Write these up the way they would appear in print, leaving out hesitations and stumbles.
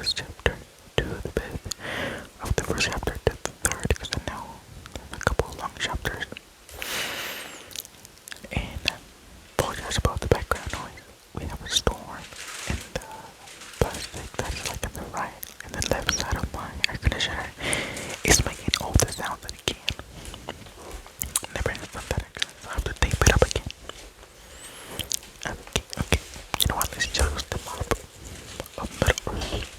last chapter to the fifth, of the first chapter to the third, because I know there's a couple of long chapters. And apologize about the background noise. We have a storm, and the plastic that's like in the right and the left side of my air conditioner is making all the sounds that it can. Never has done that actually, so I have to tape it up again. Okay. You know what? Let's just the mop of Middle Earth.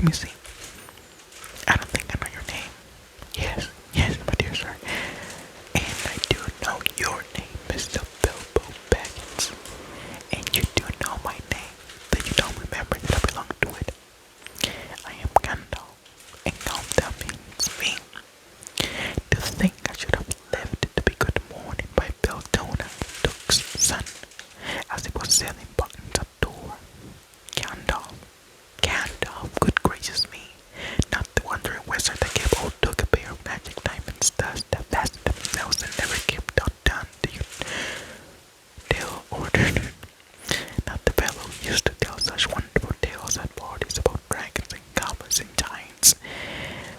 Let me see. I don't think I know your name. Yes, yes, my dear sir. And I do know your name, Mr. Bilbo Baggins. And you do know my name, but you don't remember that I belong to it. I am Gandalf, and Gandalf means me. To think I should have lived to be good morning by Beltona, Duke's son, as he was selling buttons at door. Gandalf, Gandalf, good gracious me, not the wandering wizard that gave old Duke a pair of magic diamonds dust that fastened themselves and never kept undone till you tale ordered. Not the fellow who used to tell such wonderful tales at parties about dragons and goblins and giants,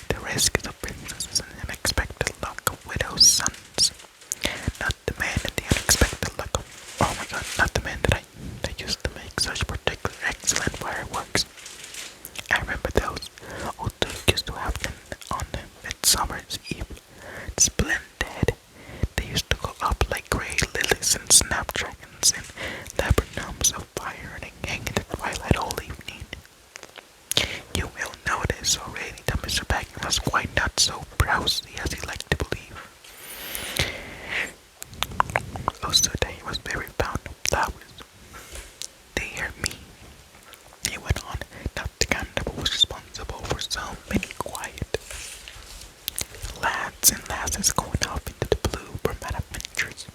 the rescues of princesses and the unexpected luck of widows' sons. Not the man and the unexpected luck of, oh my god, not the man that used to make such particular excellent fireworks. I remember those old Duke used to have them on the Midsummer's Eve. Splendid. They used to go up like grey lilies and snapdragons and laburnums of fire and hang in the twilight all evening. You will notice already that Mr. Baggins was quite not so browsy as he liked to believe. Also that he was very fond of flowers. Dear me, he went on, not the Gandalf was responsible for so many quiet lads and lasses going off into the blue for mad adventures.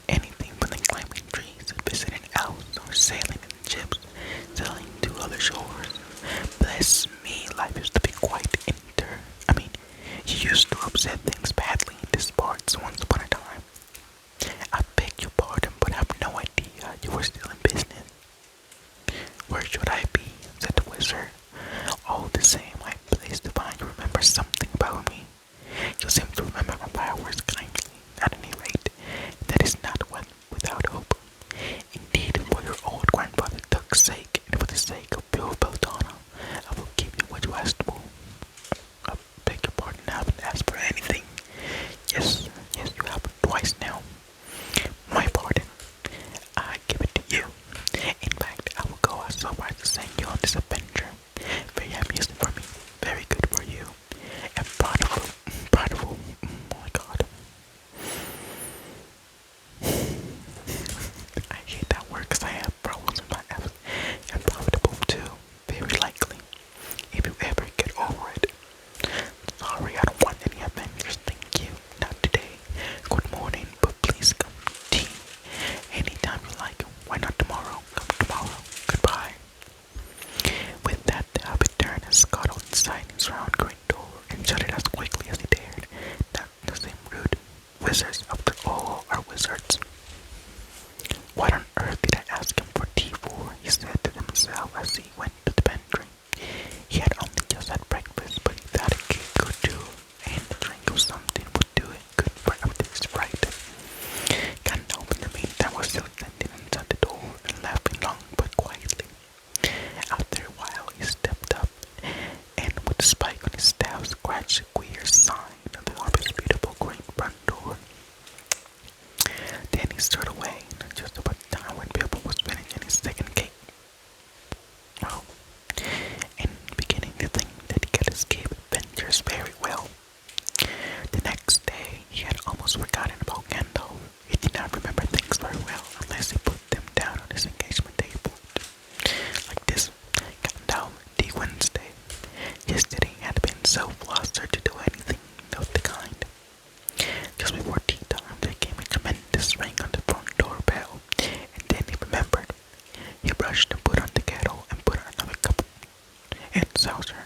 Anything from the climbing trees, visiting elves, or sailing in ships, sailing to other shores. Bless me, life used to be quite you used to upset things badly in these parts once upon a time. I beg your pardon, but I have no idea you were still in business. Where should I be? Said the wizard. All the same, I'm pleased to find you remember something about me. You seem to remember my powers kindly. At any rate, that is not one without hope. Indeed, for your old grandfather Duck's sake, and for the sake of Bill Beltana, I will give you what you asked for. I beg your pardon, I haven't asked for anything. Yes, you have twice now. My pardon. I give it to you. In fact, I will go as so far as to send you on this adventure. Very amusing for me, very good for you, and profitable, oh my god. I hate that word because I have problems with my F. And profitable too, very likely, if you ever get over it. Sorry, I don't want any adventures, thank you, not today. Good morning, but please come to tea. Anytime you like, why not tomorrow? Come tomorrow, goodbye. With that, the Hobbit turned and scuttled inside his round green door and shut it as quickly as he dared. Not the same rude wizards, after all, are wizards. What on earth did I ask him for tea for? He said to himself as he went to the pantry. He had only just had breakfast, but he thought a cake or two and a drink of something would do it good for after his fright. Gandalf, in the meantime, was still standing inside the door and laughing long but quietly. After a while, he stepped up and, with a spike on his staff, scratched a queer sign on the Hobbit's beautiful green front door. Then he stirred away, just about the time when Bilbo was finishing his second cake. Oh, and beginning to think that he could escape adventures very well. The next day, he had almost forgotten about Gandalf. He did not remember things very well unless he put them down on his engagement table. Like this, Gandalf, D. Wednesday. Yesterday he had been so flustered to do anything of the kind. Just before tea time, there came a tremendous ring on the front door bell, and then he remembered. He brushed and put on the kettle and put on another cup and saucer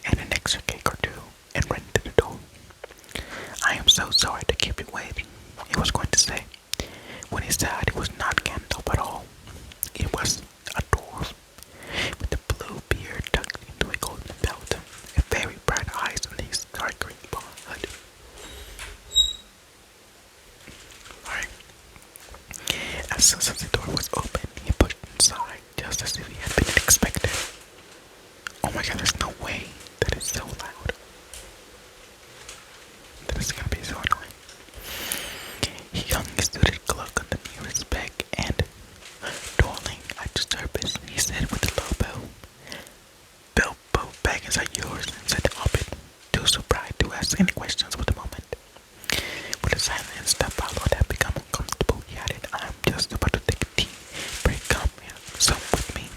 and an extra cake or two and ran to the door. I am so sorry to keep you waiting, he was going to say, when he said it was not Gandalf at all. It was a dwarf with a blue beard tucked into a golden belt, and very bright eyes and his dark green hood. Alright. As soon as the door was open, he pushed inside, just as if he had been expected. Oh my god, there's no way that is so loud. That is gonna be so annoying. He hung his suited cloak on the nearest peg and, darling, yours, said the Hobbit, too surprised to ask any questions for the moment. With a silence that followed had become uncomfortable, he added, I'm just about to take a tea break. Come here, some with me.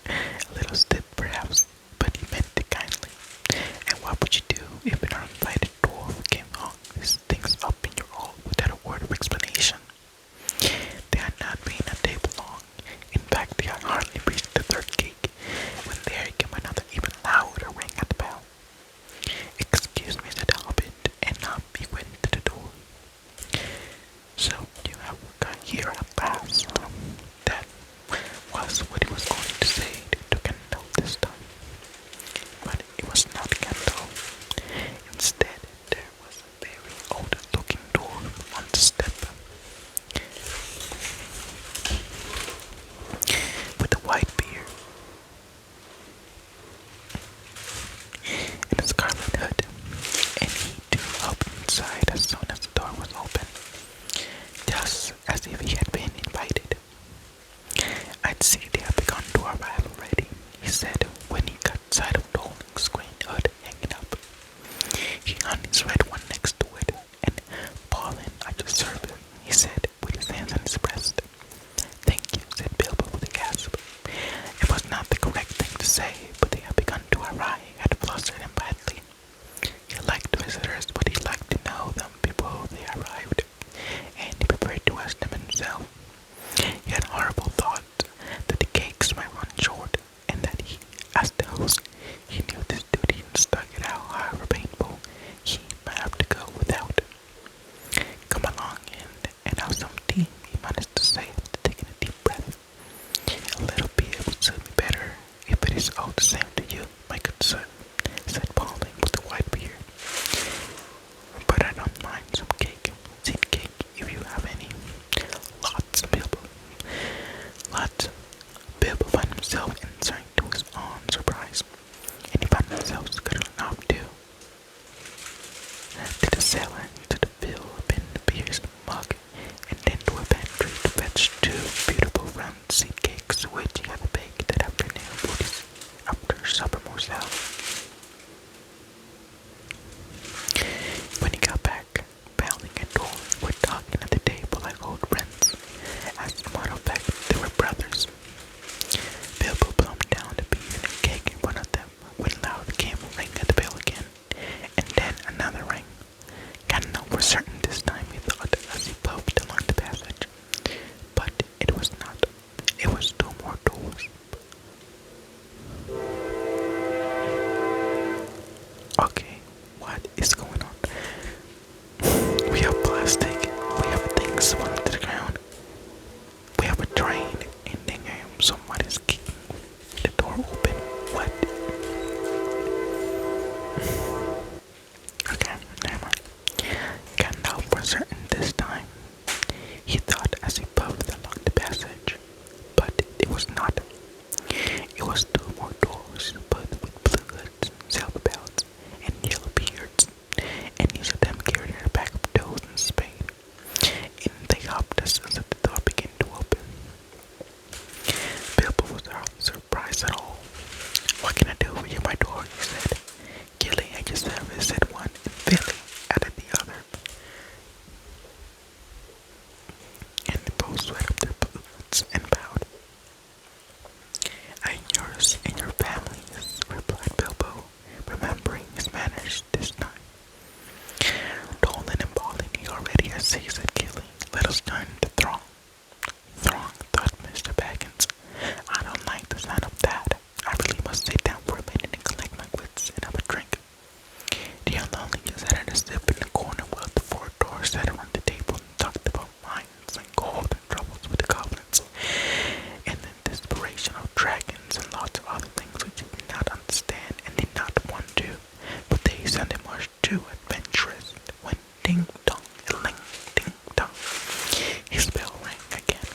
A little stiff, perhaps, but he meant it kindly. And what would you do if an uninvited dwarf came along, these things up in your hall without a word of explanation? They had not been a table long. In fact, they had hardly reached the third cake when there came another even louder ring at the bell. Excuse me, said the Hobbit, and he went to the door. So you have got here at last. That was what he was going to say. They took a note this time. But it was not a candle. Instead, there was a very old-looking dwarf on the step, with a white beard and a scarlet hood, and he drew up inside as soon as the door was open, just as if he had been invited. I'd see they had begun to arrive already, he said, when he caught sight of Doling's green hood hanging up. He hung his red one next to it, and Paulin, I just served him, he said, with his hands on his breast. Thank you, said Bilbo with a gasp. It was not the correct thing to say, but they had begun to arrive, had flustered him badly. He liked visitors, but he liked to know them before they arrived, and he prepared to ask them himself. He had a horrible thought that the cakes might run short, and that he, as the host, he knew this duty and stuck it out, however painful he might have to go without. Come along and have some tea, he managed to say after taking a deep breath. A little beer would suit me better, if it is all the same to you, my good sir, said Pauline with the white beard. But I don't mind some cake, seed cake, if you have any. Lots, Bilbo. Lots. Bilbo found himself answering to his own surprise, and he found himself good enough to the cellar, to the fill up in the beer's mug, and then to a pantry to fetch two beautiful round seed cakes which he had baked that afternoon for his after-supper morsel. When he got back, Bowling and Dolan were talking at the table like old friends. As a matter of fact, they were brothers. Bilbo plumped down the beer and cake in front of them when loud came a ring at the bell again, and then another ring. Can't know for certain this time, he thought, as he puffed along the passage. But it was not. It was two more doors. Okay, what is going on? We have plastic. We have things falling to the ground. We have a drain, and then someone is kicking the door open. What? Okay, never mind. Can't know for certain this time, he thought as he puffed along the passage. But it was not. It was two more doors, both with blue hoods, silver belts, and yellow beards, and each of them carried a pack of toes and spade. And they hopped as the door began to open. Bilbo was hardly surprised at all. What can I do for you, my dwarf? He said. Gilly at your service, said one, and Billy added the other. And they both swept up their boots and bowed. I'm yours and your family's, replied Bilbo, remembering his manners this time. Dolan and Balin, he already has seized, said Gilly. Let us join the throng. Throng, thought Mr. Baggins. I don't like the sound of that. I really must sit down for a minute and collect my wits and have a drink. The unlonely just had a sip in the corner while the four dwarfs sat around the table and talked about mines and gold and troubles with the goblins, and the desperation of dragons and lots of other things which he did not understand and did not want to. But they sounded much too adventurous when ding-dong, ling, ding-dong, his bell rang again.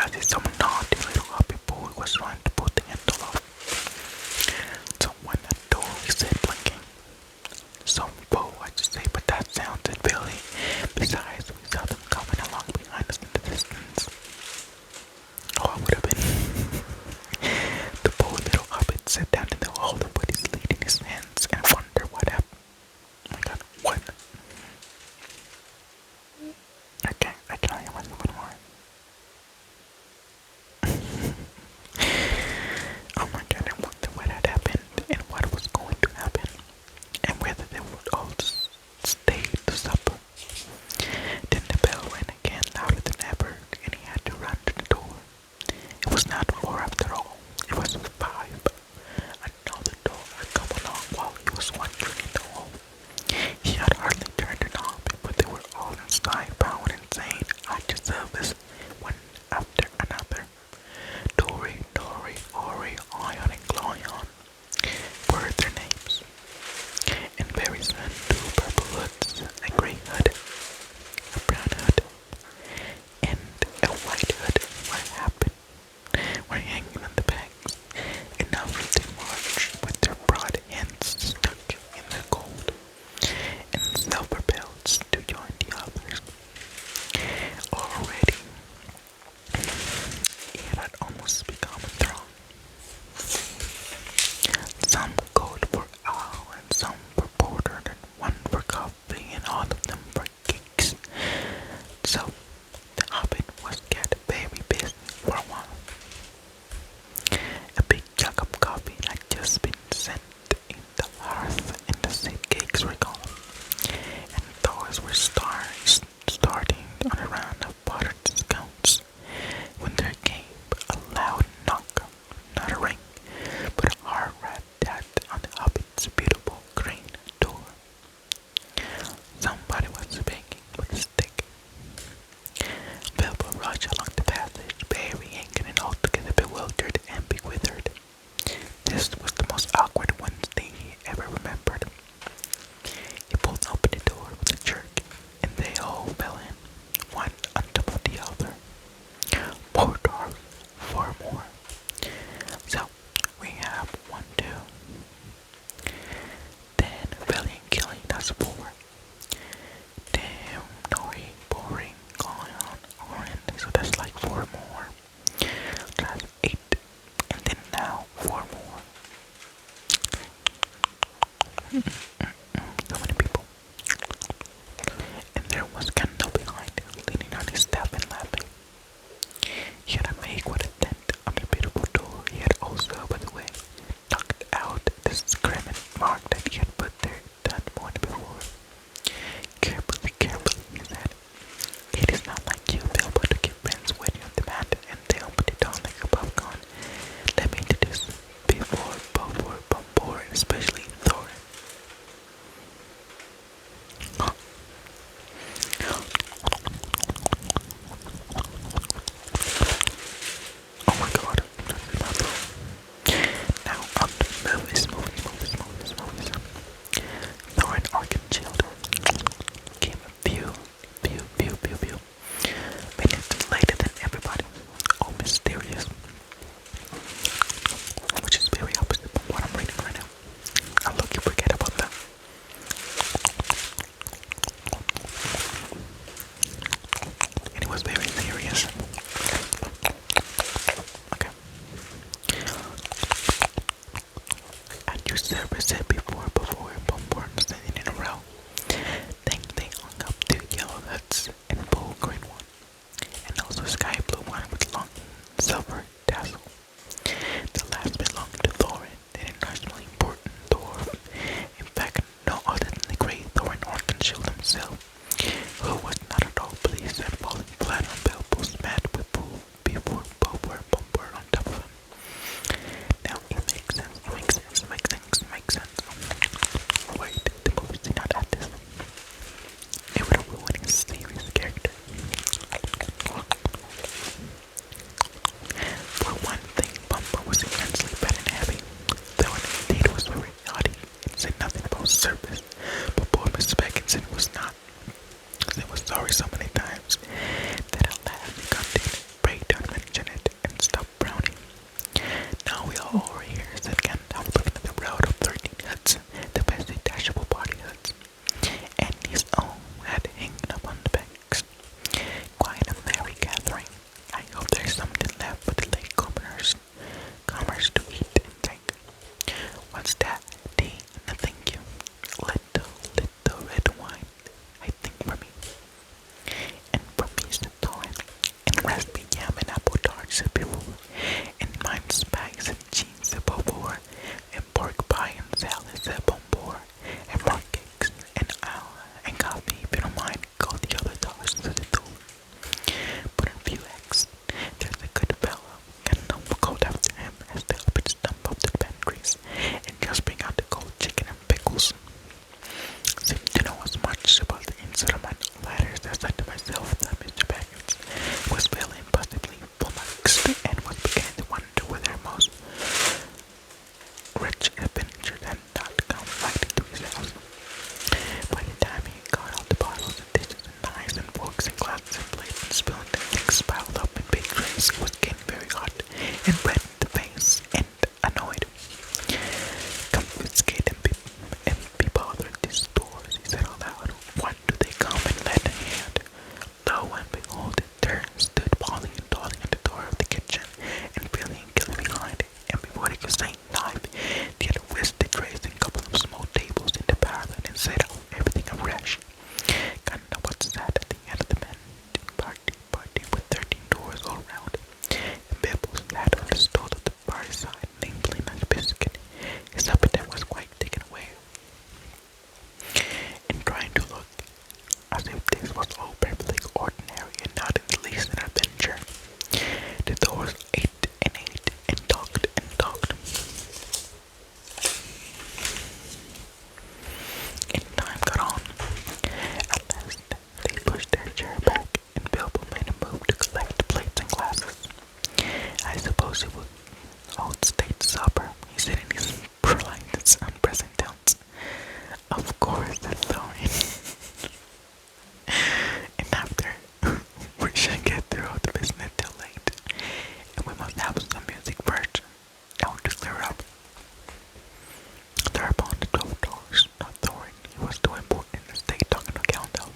As he summoned the little Hobbit boy was trying to put the handle off. Someone at the door, he said, blinking. Some foe, I should say, but that sounded Billy. Besides, we saw them coming along behind us in the distance. Oh, it would have been sat down in the hall to put his lead in his hands and wonder what happened. Oh my god, what? Okay, I can't hear myself anymore. Oh my god, I wonder what had happened and what was going to happen and whether they would all stay to supper. Then the bell rang again louder than ever and he had to run to the door. It was not 4 after all, it was 5. Another door had come along while he was wandering in the hall. He had hardly turned the knob, but they were all inside, bowing and saying, "I deserve this," one after another. Dory, Dory, Ori, Ion, and Cloyon were their names. And very soon 2 purple hoods, a grey hood, a brown hood, and a white hood were hanging on the pegs, enough to march with their broad hands stuck in the gold and silver belts to join the others. Already, it had almost become a throng. Some called for ale and some for porter and one for coffee and all of them for cakes. So the Hobbit was kept very busy for a while. A big jug of coffee had just been set in the hearth and the seed cakes were gone. And those were starting on a round of buttered scones when there came a loud knock, not a ring, but a hard rat tat on the Hobbit's beautiful green door. Somebody was banging with a stick. Bilbo rushed along the passage, very angry and altogether bewildered and bewildered. This was the most awkward Wednesday he ever remembered. He pulled open the door with a jerk, and they all fell in, one on top of the other. Poor dogs, 4 more. So, we have 1, 2. Then, filling and killing, that's 4. Damn, Nori, boring, going on, so that's like 4 more. That's 8. And then now, 4 more. So many people. And there was Kendall behind, leaning on his staff and laughing. He had a make with a dent on the beautiful door. He had also, by the way, knocked out the scrimmage mark that he had put there that morning before. Carefully, carefully, he said. It is not like you, Bilbo, to keep friends waiting on demand and they open it down like a popcorn. Let me introduce before, Bumfor, and especially Thorin. Oh my god, now on the movies. Thorin Archenchild came a few minutes later than everybody, all mysterious, which is very opposite from what I'm reading right now. I'll look you forget about that. And it was very serious. Okay. At your service said before, Bumfor standing in a row. Then they hung up 2 yellow hoods and a full green one, and also a sky blue one with long silver tassel. The last belonged to Thorin, an enormously important dwarf. In fact, no other than the great Thorin Archenchild himself, who was not at all pleased at falling flat on Bilbo's mat with before Bumfor on top of him. Now it makes sense. rich adventures had not come right into his house. By the time he got out the bottles and dishes and knives and forks and glasses and plates and spoons and things piled up in big trays, he was getting very hot and red in the face and annoyed. Confiscate and be bothered these stores, he said aloud. What do they come and lend a hand? Lo and behold, there stood Polly and Dolly at the door of the kitchen, and Billy and Gilly behind it, and before they could say knife, they had whisked the trays and a couple of small tables in the parlor and set out everything afresh. Kinda know what's that at the end of the mending party with 13 doors all round. And Bibble sat on the stool at the fireside, nibbling on a biscuit. His appetite was quite taken away, and trying to look as if this was all perfectly ordinary and not in the least an adventure. The doors ate and talked and talked. And time got on. At last, they pushed their chair back, and Bilbo made a move to collect the plates and glasses. I suppose it would hold state supper, he said in his polite and present tones. Of course, said Thorin. And after, we should get through the business till late, and we must have some music first. I want to clear up. Thereupon the 12 dollars, not Thorin, he was too important to stay talking to Gandalf,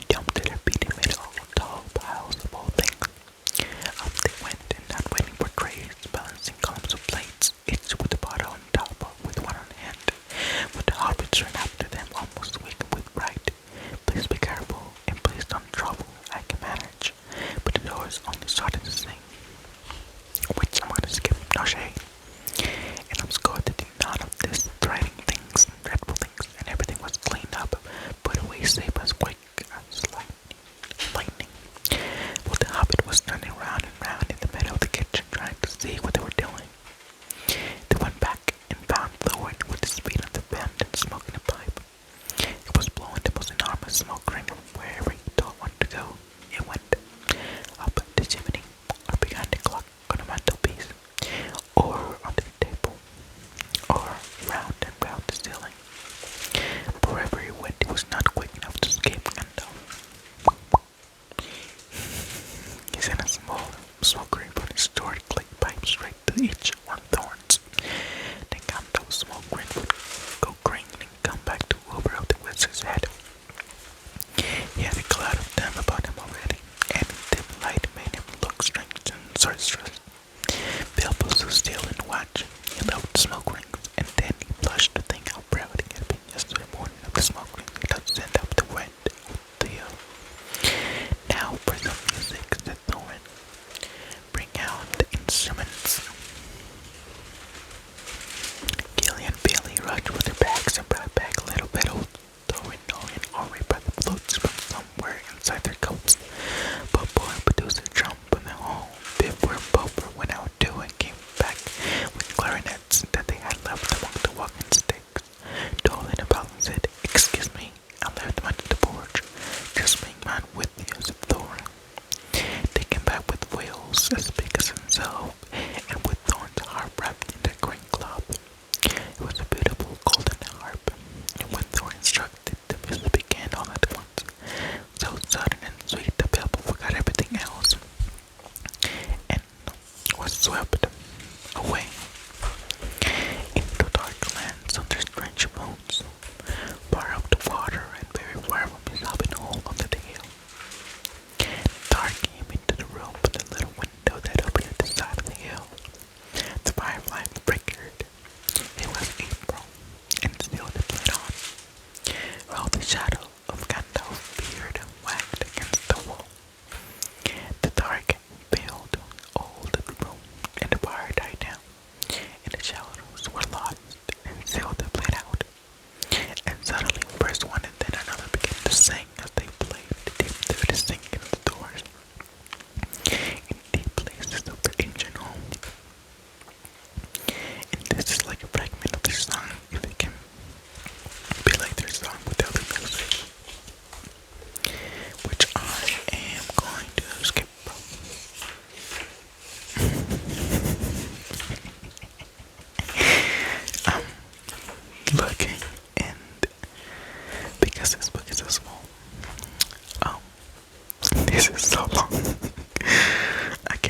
jumped to their feet and made all tall piles of all things. Up they went, and not waiting for trays, balancing columns of plates, each with a bottle on top, with one on hand. But the hobbits ran after them, almost weak with fright. Please be careful, and please don't trouble, I can manage. But the doors only started to sing, which I'm gonna skip, no shade. And I'm scared to do none of this threatening things, dreadful things, and everything was cleaned up, put away safe as quick as lightning. Well, the hobbit was turning round and round in the middle of the kitchen, trying to see what they were doing. They went back and found Thorin with his feet on the vent and smoking a pipe. It was blowing the most enormous smoke ring from wherever he told one to go. It went up the chimney, or behind the clock on the mantelpiece, or under the table, or round and round the ceiling. Wherever he went, he was not quick enough to escape Gandalf. He sent a small smoke ring from his stored clay pipe straight to each one of Thorin's. Then Gandalf's smoke ring would go green and come back to over of the wizard's head. He had a cloud of them about him already, and the dim light made him look strange and sorcerous. Bilbo stood still and watched. He loved the smoke rings, and then he blushed to think how proud he had been yesterday morning of the smoke rings that sent up the wind of the hill. Now for some music, said Thorin. Bring out the instruments.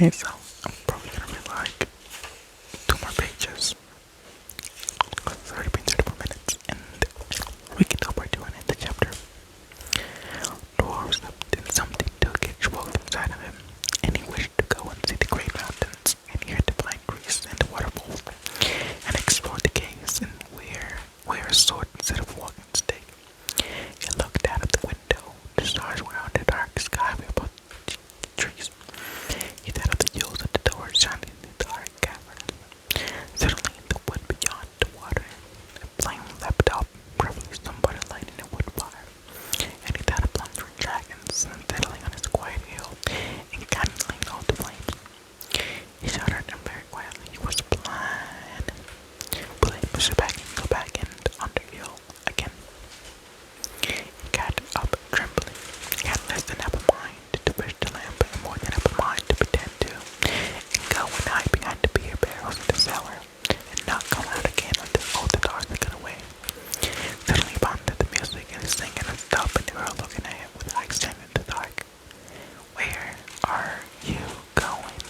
Okay, so I'm probably gonna read like 2 more pages. 30 been 34 minutes, and we can go part 2 and end the chapter. Dwarves did something to catch wolf inside of him, and he wished to go and see the great mountains, and hear the pine trees and the waterfalls, and explore the caves, and wear a sword instead of a walking stick. He looked out of the window. The stars were on the dark sky above the trees. He thought of the hills and the doors shining in the dark caverns. Suddenly, in the wood beyond the water, a flame leapt up, probably somebody lighting a wood fire. And he thought of plunging dragons settling on his quiet hill and kindling all the flames. He shuddered and very quietly he was blind. Will he push it back and go back and under hill again? He got up trembling. He had less than half a mind to push the lamp and more than half a mind to pretend to, and go and hide behind the beer barrels in the cellar, and not come out again until all the dogs had gone away. Suddenly he found that the music and the singing had stopped, and they were all looking at him with eyes staring in the dark. "Where are you going?"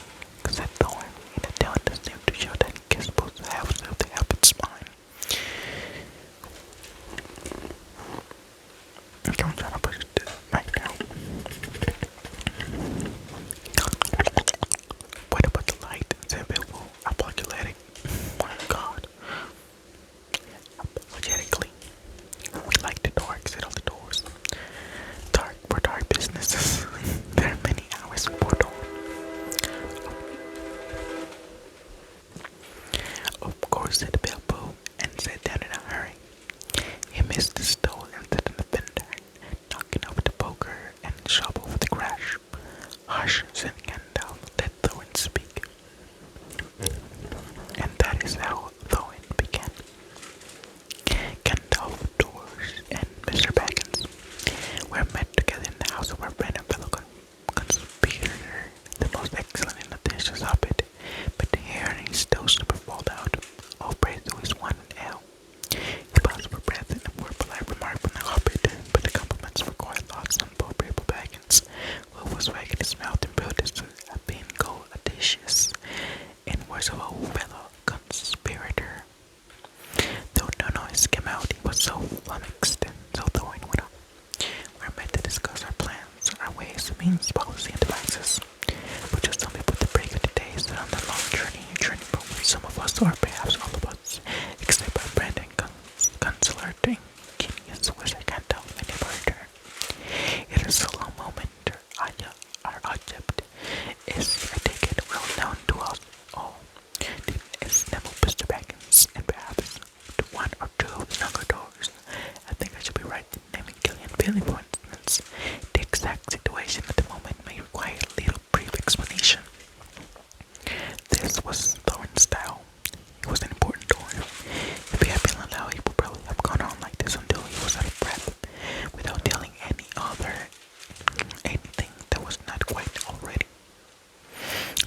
said Thorn, in a tone that seemed to show that he kissed both halves of the Hobbit's spine. Okay, I'm trying to push this back down. What about the light? Said Bilbo, apologetic. Oh my God. Apologetically. We like the dark, said all the doors. Dark for dark businesses. There are many hours before dawn. Of course, said Bilbo, and sat down in a hurry. He missed the stone and sat in the fender, knocking over the poker and shovel with the crash. "Hush," said Gandalf, "let Thorin speak." And that is how Thorin began. Gandalf, Doors, and Mr. Baggins were met together in the house of our friend and fellow conspirator, the most excellent and audacious Hobbit, but hearing his toast never fall out. All praise to his one and ale. He paused for breath and a word polite remark from the Hobbit, but the compliments were quite lost on poor Brave Baggins, who was wagging his mouth and protested at being called audacious, in words of old fellow conspirator. Though no noise came out, he was so flummoxed, so Thorin went on. We're meant to discuss our plans, our ways, means, policy, and devices. But just some people to break of the days that on the long journey from which some of us, or perhaps all of us, except our friend and consular genius, which I can't tell if I never return. It is a long moment, our object is, I take it, well known to us all. It's Neville Mr. Baggins, and perhaps to one or two of the younger doors. I think I should be right in naming Gillian Bailey, for instance. The exact situation at the moment may require a little brief explanation. This was Thorin's style. He was an important dwarf. If he had been allowed, he would probably have gone on like this until he was out of breath, without telling anything that was not quite already.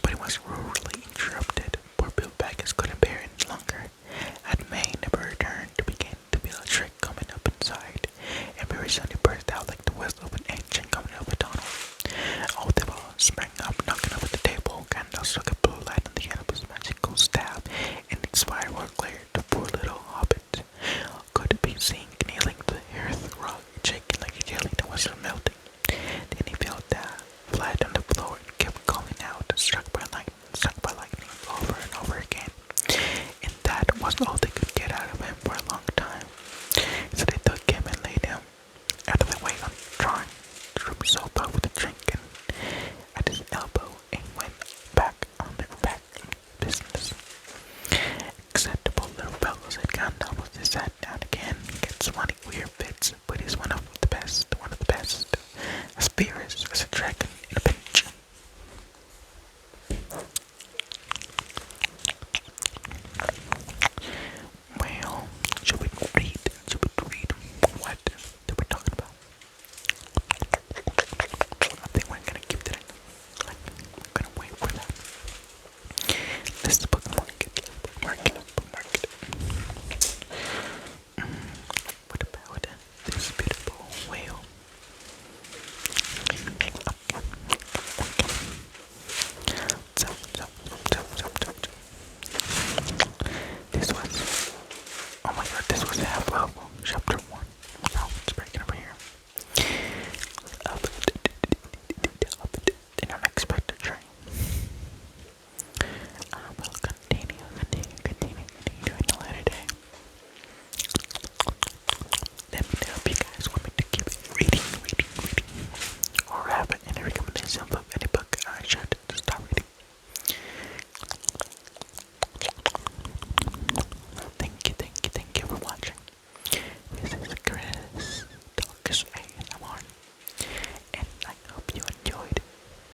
But he was rudely interrupted. Poor Bill Baggins couldn't bear it any longer. Had May never returned to begin to feel a trick coming up inside, and very soon he burst out like the whistle of an engine coming up a tunnel. Old Devil sprang up, knocking over the table. Gandalf struck a blue light on the end of his magical staff, and its fire was clear. The poor little hobbit could be seen kneeling to the earth rug, shaking like a jelly that was melting. Then he fell down flat on the floor and kept calling out, struck by lightning, over and over again. And that was all they could get out of him for a long time. So they took him and laid him out of the way on drawing from sofa with a drink and at his elbow, and went back on their back business. Acceptable little fellow, said Gandalf as they sat down again. Gets funny weird bits, but he's one of the best. As fierce as a dragon in a pinch. chapter